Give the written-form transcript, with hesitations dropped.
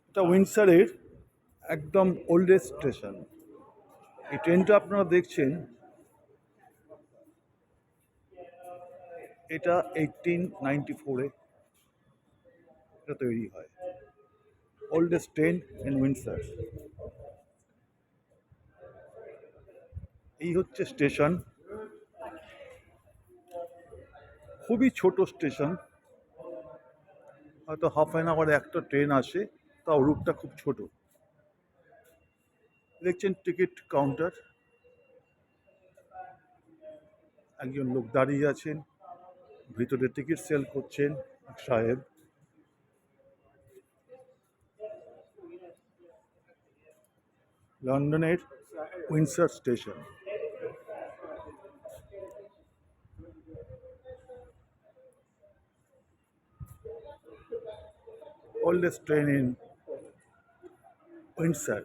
এটা উইন্ডসরের একদম ওল্ডেস্ট স্টেশন। এই ট্রেনটা আপনারা দেখছেন, এটা 1894-এ এটা তৈরি হয়। Oldest train in Windsor. এই হচ্ছে স্টেশন, খুবই ছোট স্টেশন, হয়তো হাফ অ্যান আওয়ারে একটা ট্রেন আসে, তাও রুটটা খুব ছোট। দেখছেন টিকিট কাউন্টার, একজন লোক দাঁড়িয়ে আছেন, ভিতরে টিকিট সেল করছেন এক সাহেব। লন্ডনের Windsor station. Oldest train in Windsor.